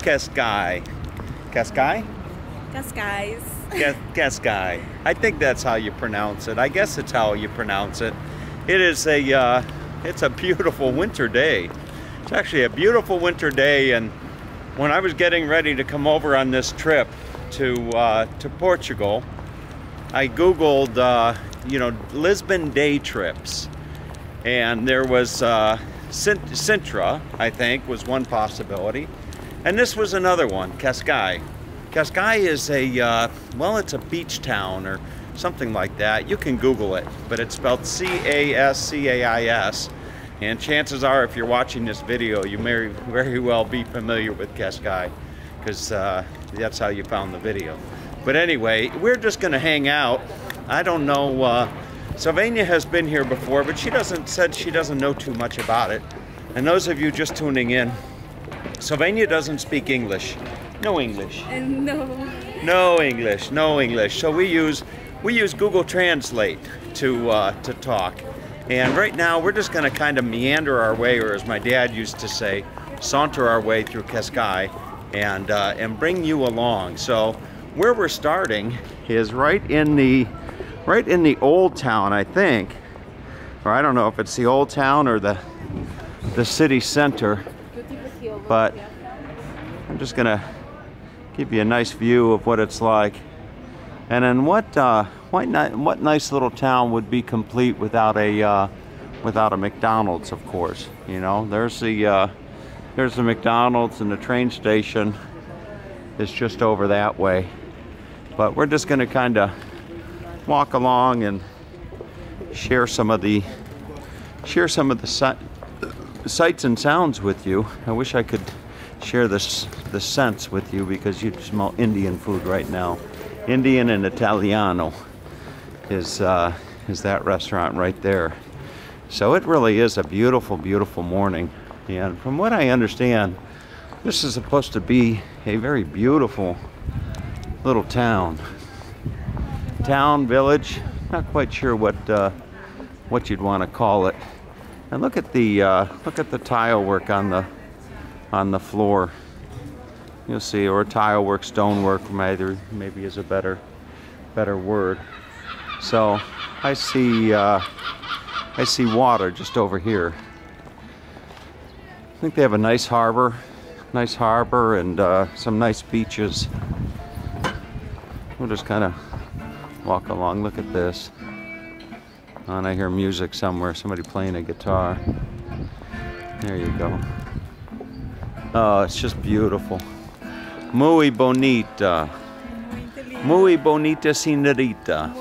Cascais? Cascais? Cascais. Cascais. I think that's how you pronounce it. I guess it's how you pronounce it. It is it's a beautiful winter day. It's actually a beautiful winter day, and when I was getting ready to come over on this trip to Portugal, I Googled, you know, Lisbon day trips, and there was Sintra, I think, was one possibility, and this was another one, Cascais. Cascais is well, it's a beach town or something like that. You can Google it, but it's spelled C-A-S-C-A-I-S. And chances are, if you're watching this video, you may very well be familiar with Cascais, because that's how you found the video. But anyway, we're just going to hang out. I don't know. Sylvania has been here before, but said she doesn't know too much about it. And those of you just tuning in, Sylvania doesn't speak English. No English. No. No English. No English. So we use Google Translate to talk. And right now we're just going to kind of meander our way, or as my dad used to say, saunter our way through Cascais and bring you along. So where we're starting is right in the old town, I think, or I don't know if it's the old town or the city center, but I'm just going to give you a nice view of what it's like. And then what nice little town would be complete without a McDonald's, of course. You know, there's the McDonald's, and the train station is just over that way. But we're just going to kind of walk along and share some of the sights and sounds with you. I wish I could share the scents with you, because you'd smell Indian food right now. Indian and Italiano is that restaurant right there. So it really is a beautiful, beautiful morning. And from what I understand, this is supposed to be a very beautiful little town. Village, not quite sure what you'd want to call it. And look at the tile work on the floor. You'll see, or tile work, stonework, maybe is a better word. So I see water just over here. I think they have a nice harbor, and some nice beaches. We'll just kind of walk along. Look at this. And I hear music somewhere. Somebody playing a guitar. There you go. Oh, it's just beautiful. Muy bonita. Muy bonita, señorita.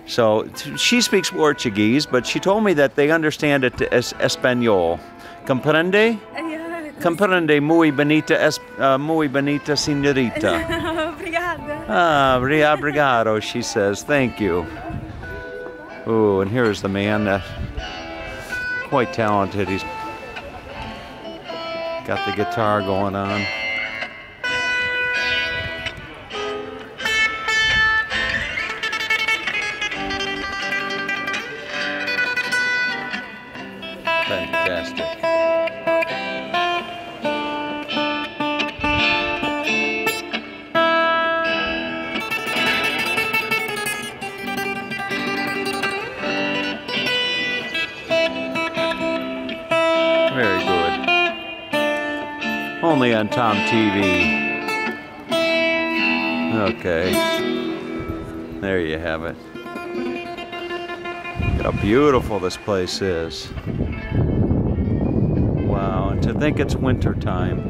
So she speaks Portuguese, but she told me that they understand it as Espanol. Comprende? Comprende muy bonita, señorita. Obrigada. Ah, obrigado, she says. Thank you. Ooh, and here's the man that quite talented. He's got the guitar going on. Fantastic. Very good. Only on Tom TV. Okay. There you have it. Look how beautiful this place is. Wow, and to think it's winter time.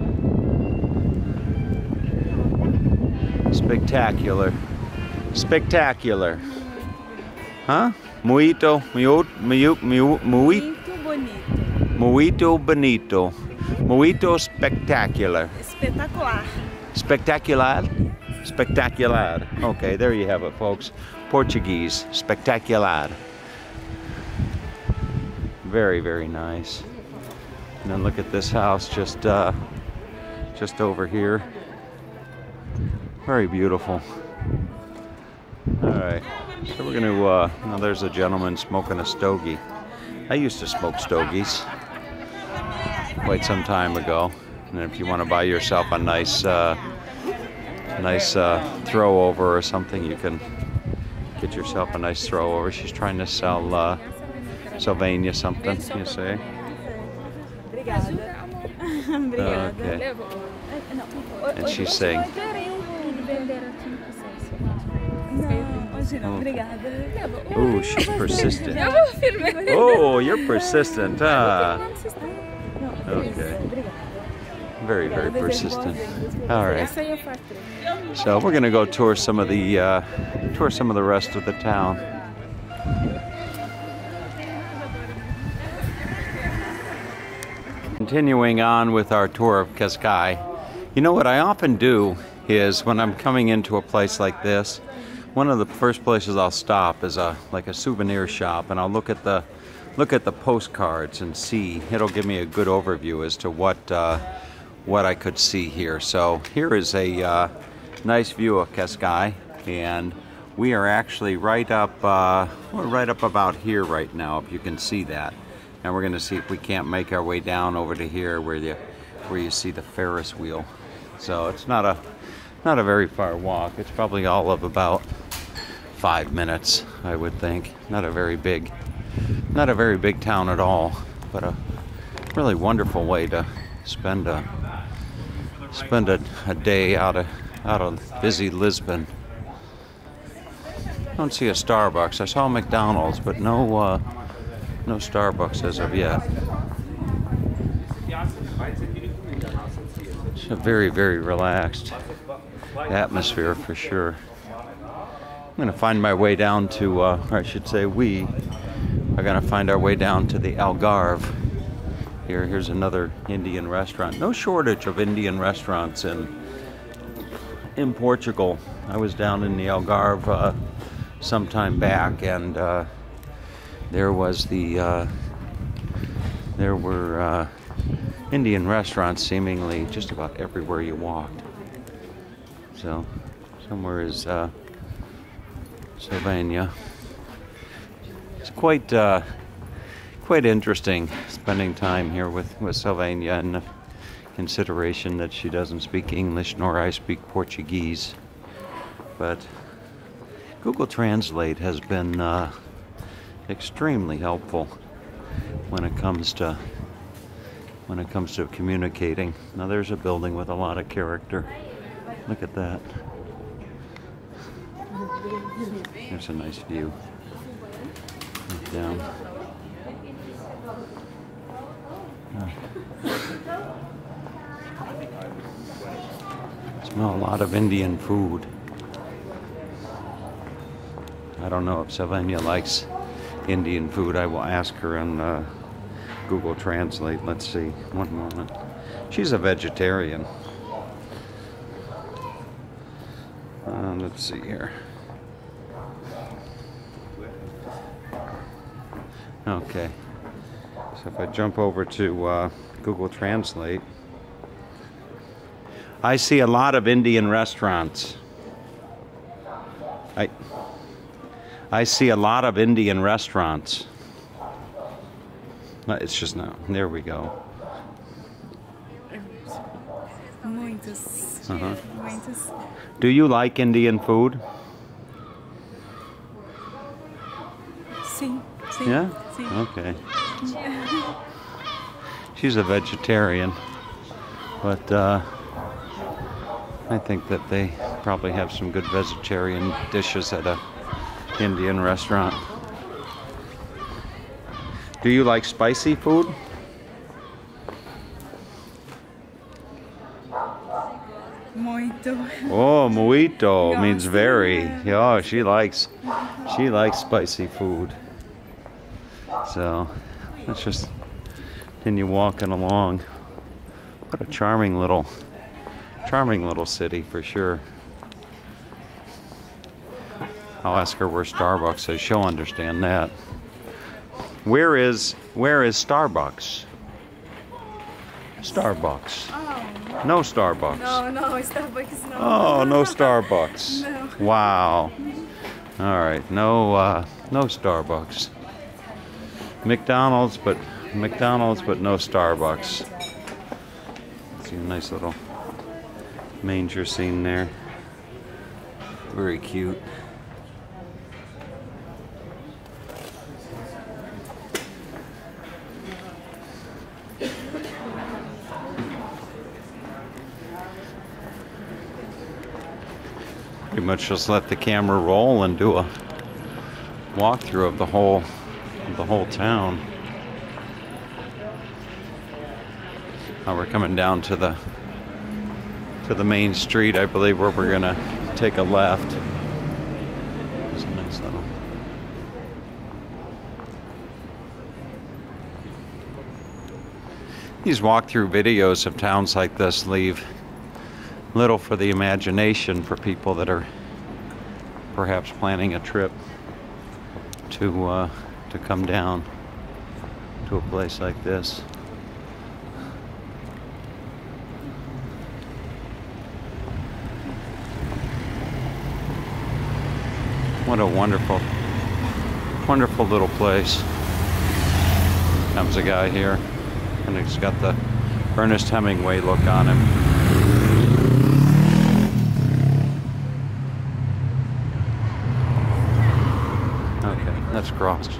Spectacular. Spectacular. Huh? Muito bonito. Muito spectacular. Espetacular. Spectacular? Spectacular. Okay, there you have it, folks. Portuguese. Spectacular. Very, very nice. And then look at this house just over here. Very beautiful. All right, so we're gonna, now there's a gentleman smoking a stogie. I used to smoke stogies quite some time ago. And if you want to buy yourself a nice throw over or something, you can get yourself a nice throw over. She's trying to sell Sylvania something, you say? Okay. And she's saying, oh, she's persistent. Oh, you're persistent. Okay. Very, very persistent. All right. So we're gonna go tour some of the rest of the town. Continuing on with our tour of Cascais. You know what I often do is when I'm coming into a place like this, one of the first places I'll stop is like a souvenir shop, and I'll look at the postcards and see. It'll give me a good overview as to what I could see here. So here is a nice view of Cascais, and we are actually right up about here right now, if you can see that. And we're going to see if we can't make our way down over to here where you see the Ferris wheel. So it's not a very far walk. It's probably all of about 5 minutes, I would think. Not a very big town at all, but a really wonderful way to spend a day out of busy Lisbon. I don't see a Starbucks. I saw a McDonald's, but no Starbucks as of yet. It's a very, very relaxed atmosphere for sure. I'm going to find my way down to, or I should say we are going to find our way down to the Algarve. Here's another Indian restaurant. No shortage of Indian restaurants in Portugal. I was down in the Algarve some time back, and there were Indian restaurants seemingly just about everywhere you walked. So somewhere is Sylvania. It's quite interesting spending time here with Sylvania, and the consideration that she doesn't speak English nor I speak Portuguese. But Google Translate has been extremely helpful when it comes to communicating. Now there's a building with a lot of character. Look at that. There's a nice view. Look down. Smell a lot of Indian food. I don't know if Sylvania likes Indian food. I will ask her on Google Translate. Let's see. One moment. She's a vegetarian. Let's see here. Okay. So if I jump over to Google Translate, I see a lot of Indian restaurants. I see a lot of Indian restaurants. It's just not. There we go. Muitos. Muitos. Do you like Indian food? Sim. Sim. Yeah? Sim. Okay. She's a vegetarian, but I think that they probably have some good vegetarian dishes at a Indian restaurant. Do you like spicy food? Muito. Oh, muito means very. Oh, she likes spicy food. So let's just continue walking along. What a charming little city for sure. I'll ask her where Starbucks is. She'll understand that. Where is Starbucks? Starbucks. Oh. No Starbucks. No, Starbucks no. Oh, no Starbucks. No. Wow. All right, no Starbucks. McDonald's, but no Starbucks. See a nice little manger scene there. Very cute. Pretty much just let the camera roll and do a walkthrough of the whole town. Now we're coming down to the main street, I believe, where we're gonna take a left. There's a nice little. These walkthrough videos of towns like this leave little for the imagination for people that are perhaps planning a trip to come down to a place like this. What a wonderful, wonderful little place. Comes a guy here, and he's got the Ernest Hemingway look on him. Okay, that's crossed.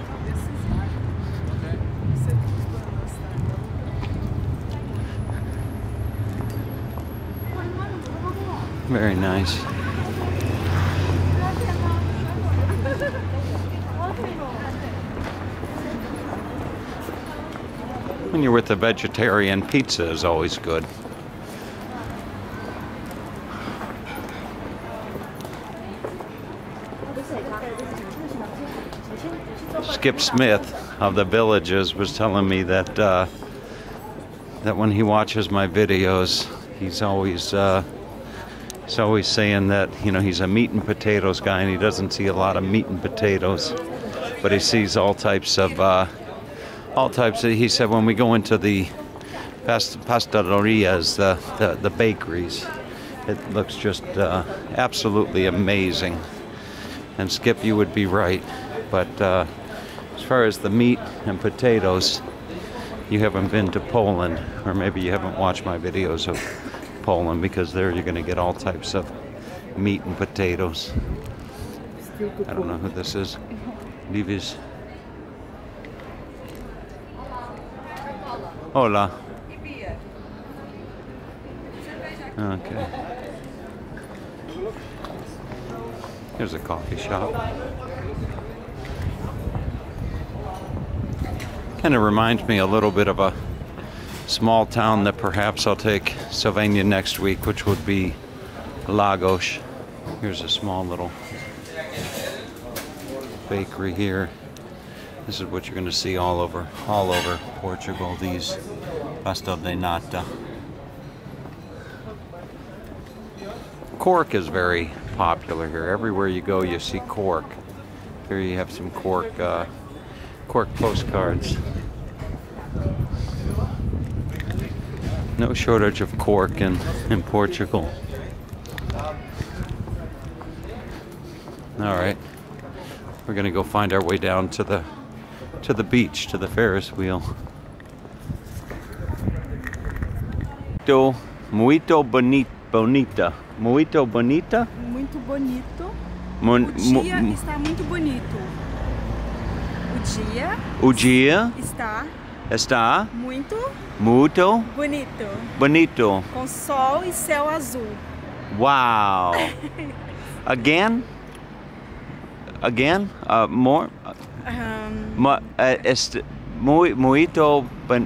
Very nice. When you're with a vegetarian, pizza is always good. Skip Smith of the Villages was telling me that that when he watches my videos, he's always saying that, you know, he's a meat and potatoes guy, and he doesn't see a lot of meat and potatoes, but he sees all types of. He said when we go into the pastelerias, the bakeries, it looks just absolutely amazing. And Skip, you would be right, but as far as the meat and potatoes, you haven't been to Poland, or maybe you haven't watched my videos of Poland, because there you're going to get all types of meat and potatoes. I don't know who this is. Livis. Hola. Okay. Here's a coffee shop. Kind of reminds me a little bit of a small town that perhaps I'll take Sylvania next week, which would be Lagos. Here's a small little bakery here. This is what you're going to see all over Portugal, these pastel de nata. Cork is very popular here. Everywhere you go, you see cork. Here you have some cork postcards. No shortage of cork in Portugal. All right, we're going to go find our way down to the beach, to the Ferris wheel. Muito bonita. Muito bonita? Muito bonito. O dia está muito bonito. O dia está muito bonito. Com sol e céu azul. Wow. Again? More? Muito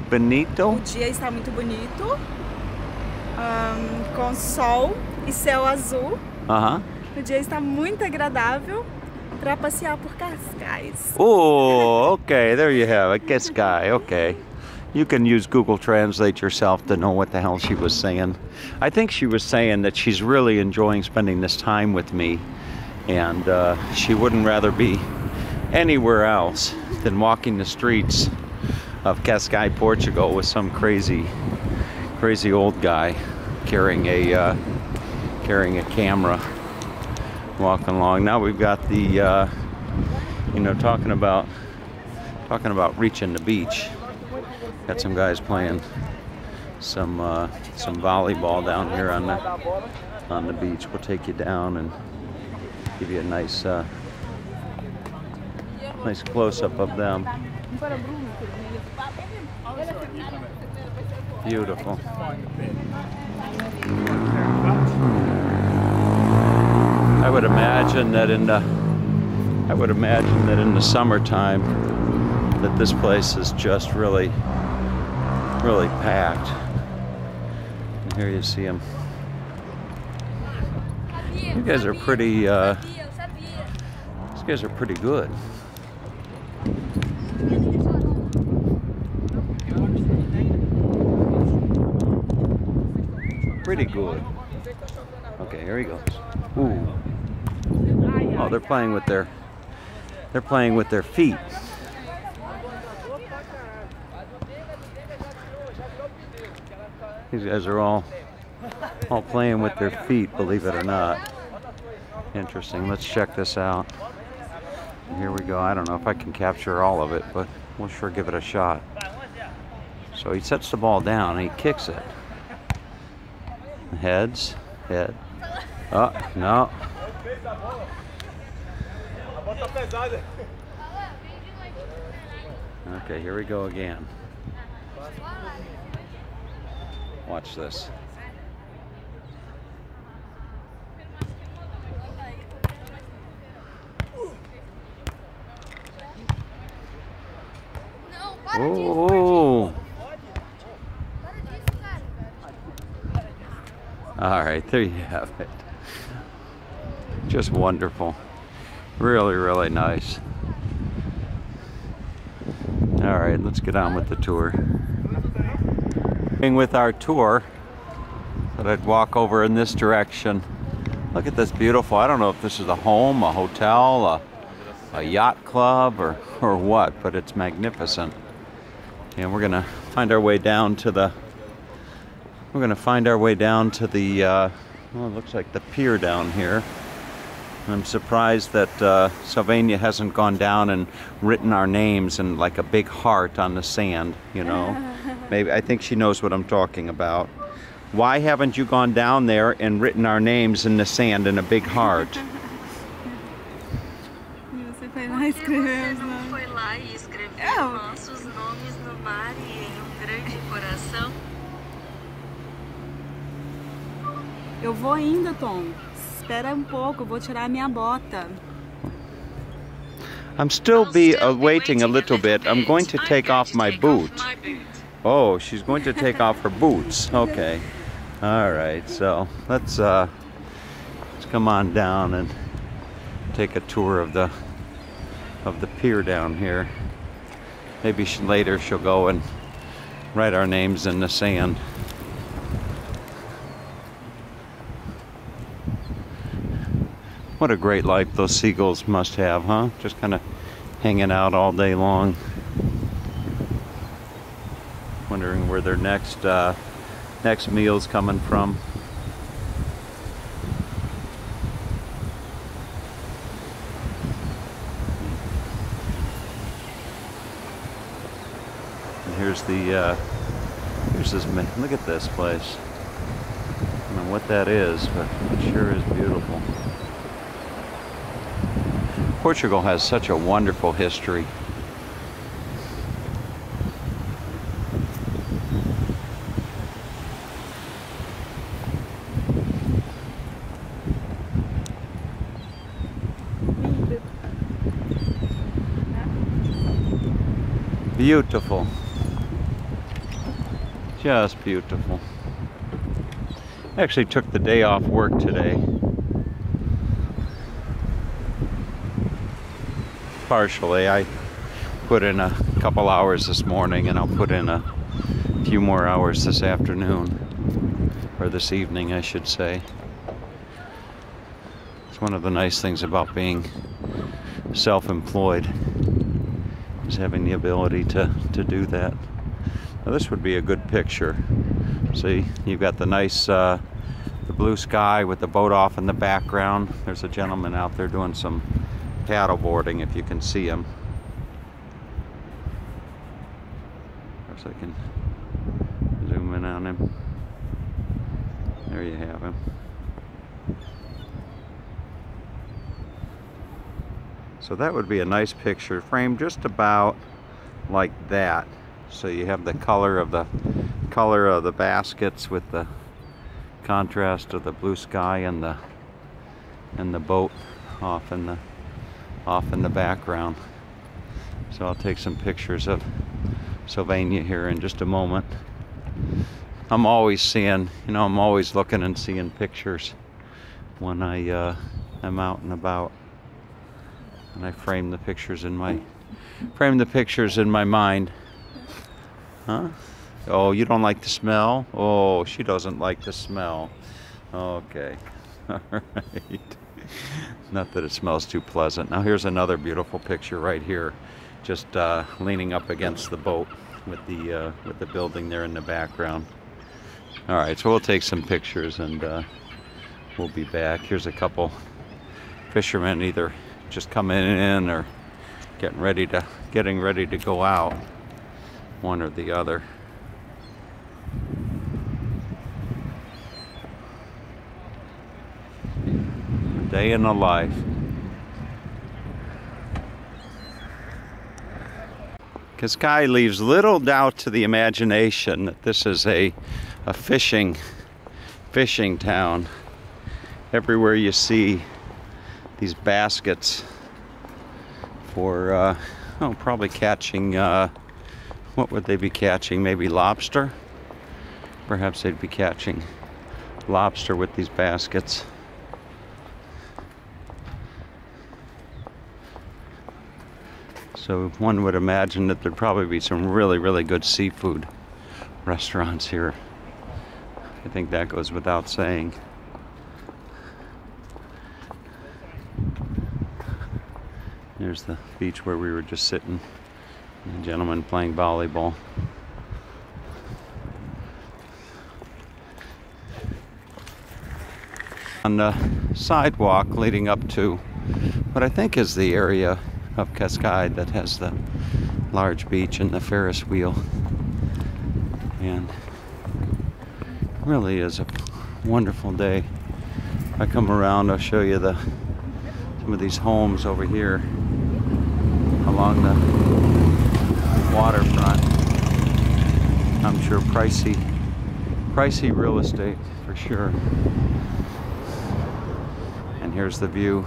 bonito. O dia está muito bonito, com sol e céu azul. O dia está muito agradável para passear por Cascais. Oh, okay, there you have it. Cascais, okay. You can use Google Translate yourself to know what the hell she was saying. I think she was saying that she's really enjoying spending this time with me, and she wouldn't rather be anywhere else than walking the streets of Cascais, Portugal, with some crazy old guy carrying a camera, walking along. Now we've got the talking about reaching the beach. Got some guys playing some volleyball down here on the beach. We'll take you down and give you a nice nice close-up of them. Beautiful. I would imagine that in the summertime that this place is just really packed. And here you see them. You guys are pretty these guys are pretty good. Pretty good. Okay, here he goes. Ooh. Oh, they're playing with their feet. These guys are all playing with their feet, believe it or not. Interesting. Let's check this out. Here we go. I don't know if I can capture all of it, but we'll sure give it a shot. So he sets the ball down and he kicks it. Head. Oh, no. Okay, here we go again. Watch this. Oh! All right, there you have it. Just wonderful. Really nice. All right, let's get on with the tour. With our tour, that I'd walk over in this direction. Look at this beautiful, I don't know if this is a home, a hotel, a yacht club, or what, but it's magnificent. And we're gonna find our way down to the well, it looks like the pier down here. I'm surprised that Sylvania hasn't gone down and written our names in like a big heart on the sand, you know. Maybe, I think she knows what I'm talking about. Why haven't you gone down there and written our names in the sand in a big heart? Você foi lá e escreveu os nomes. Foi lá e escreveu nossos nomes no mar e em grande coração. Eu vou indo, Tom. Espera pouco, eu vou tirar minha bota. I'm still waiting a little bit. I'm going to take off my boot. Oh, she's going to take off her boots. Okay. All right. So let's come on down and take a tour of the pier down here. Maybe later she'll go and write our names in the sand. What a great life those seagulls must have, huh? Just kind of hanging out all day long. Wondering where their next meal's coming from. And here's this. Look at this place. I don't know what that is, but it sure is beautiful. Portugal has such a wonderful history. Beautiful. Just beautiful. I actually took the day off work today. Partially. I put in a couple hours this morning and I'll put in a few more hours this afternoon, or this evening I should say. It's one of the nice things about being self-employed, is having the ability to do that. Now this would be a good picture. See, you've got the nice the blue sky with the boat off in the background. There's a gentleman out there doing some paddle boarding, if you can see him. Perhaps I can zoom in on him. you have him. So that would be a nice picture, framed just about like that. So you have the color of the baskets with the contrast of the blue sky and the boat off in the background. So I'll take some pictures of Sylvania here in just a moment. I'm always seeing, I'm always looking and seeing pictures when I am out and about, and I frame the pictures in my mind. Huh? Oh, you don't like the smell? Oh, she doesn't like the smell. Okay. All right. Not that it smells too pleasant. Now here's another beautiful picture right here, just leaning up against the boat with the building there in the background. All right, so we'll take some pictures and we'll be back. Here's a couple fishermen either just coming in or getting ready to go out, one or the other. A day in the life. Cascais leaves little doubt to the imagination that this is a fishing town. Everywhere you see these baskets for probably catching, what would they be catching? Maybe lobster? Perhaps they'd be catching lobster with these baskets. So one would imagine that there'd probably be some really, really good seafood restaurants here. I think that goes without saying. There's the beach where we were just sitting. A gentleman playing volleyball. On the sidewalk leading up to what I think is the area of Cascais that has the large beach and the Ferris wheel, and really is a wonderful day. If I come around, I'll show you some of these homes over here along the waterfront. I'm sure pricey real estate for sure. And here's the view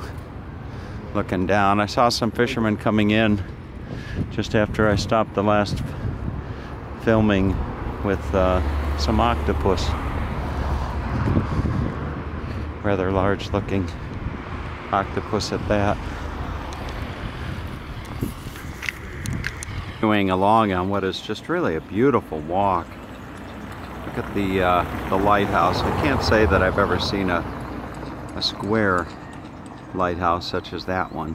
looking down. I saw some fishermen coming in just after I stopped the last filming with some octopus. Rather large looking octopus at that. Going along on what is just really a beautiful walk. Look at the lighthouse. I can't say that I've ever seen a square lighthouse such as that one,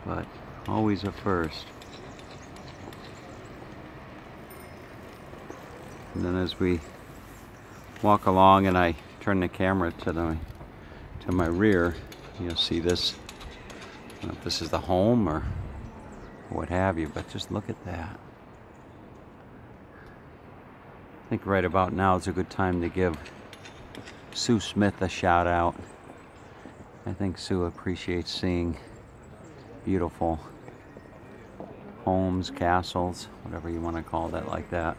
but always a first. And then as we walk along and I turn the camera to my rear, you'll see this. I don't know if this is the home or what have you, but just look at that. I think right about now is a good time to give Sue Smith a shout out. I think Sue appreciates seeing beautiful homes, castles, whatever you want to call that, like that.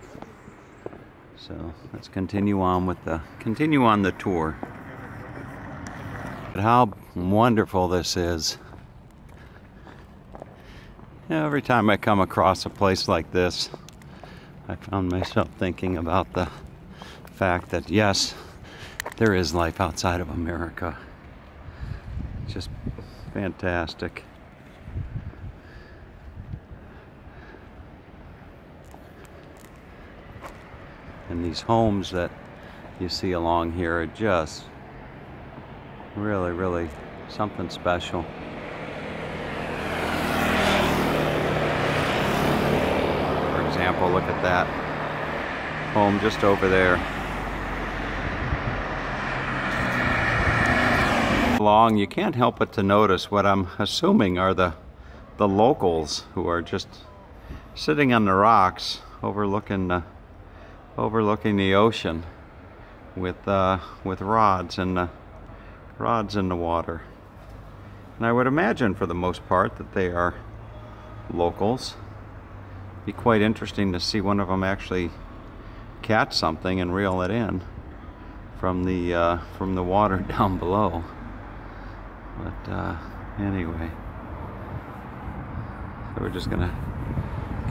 So let's continue on the tour. But how wonderful this is. Every time I come across a place like this, I found myself thinking about the fact that yes, there is life outside of America. Just fantastic. And these homes that you see along here are just really, really something special. For example, look at that home just over there. Along, you can't help but to notice what I'm assuming are the locals who are just sitting on the rocks overlooking the ocean. with rods in the water. And I would imagine for the most part that they are locals. Be quite interesting to see one of them actually catch something and reel it in from the water down below. But anyway, so we're just gonna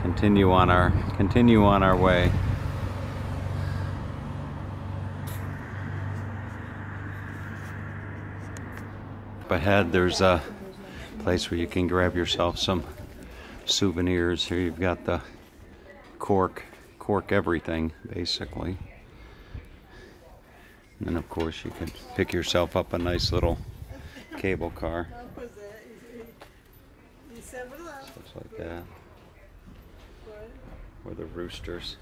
continue on our way. Up ahead there's a place where you can grab yourself some souvenirs. Here you've got the cork everything basically, and then of course you can pick yourself up a nice little cable car. Looks like that. Or the roosters.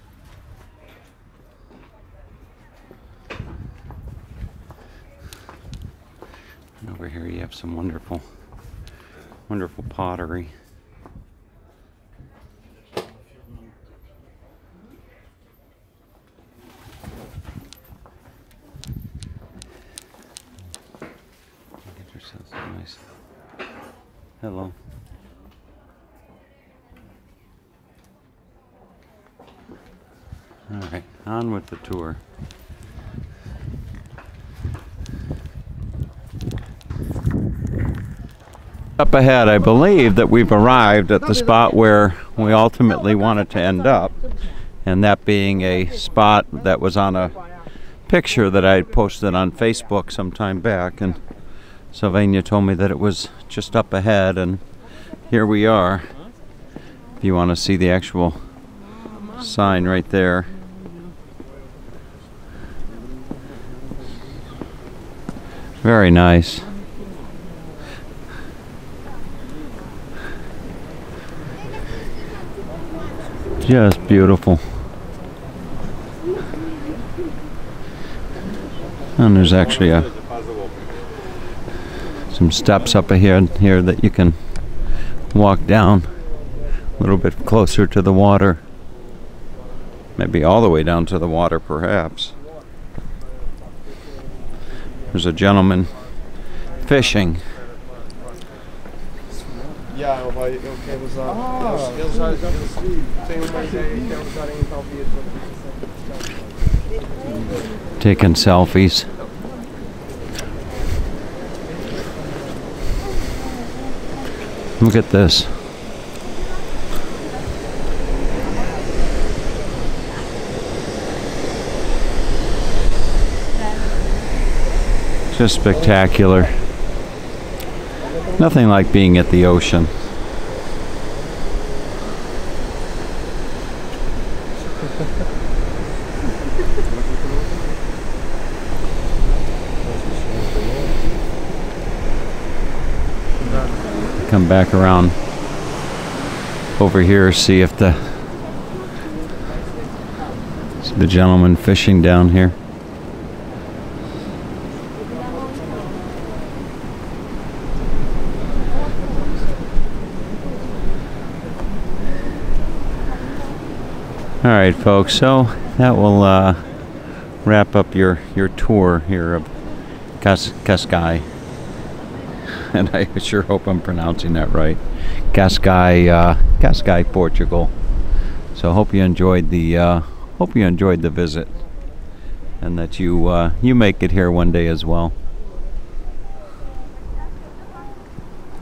And over here you have some wonderful pottery. Get yourself some nice. Hello. All right, on with the tour. Up ahead, I believe that we've arrived at the spot where we ultimately wanted to end up, and that being a spot that was on a picture that I had posted on Facebook some time back, and Sylvania told me that it was just up ahead, and here we are. If you want to see the actual sign right there. Very nice. Just beautiful. And there's actually some steps up here that you can walk down a little bit closer to the water. Maybe all the way down to the water, perhaps. There's a gentleman fishing. Taking selfies. Look at this. Just spectacular. Nothing like being at the ocean. Come back around over here, see if the gentleman fishing down here. All right, folks, so that will wrap up your tour here of Cascais. And I sure hope I'm pronouncing that right. Cascais, Portugal. So hope you enjoyed the visit, and that you make it here one day as well.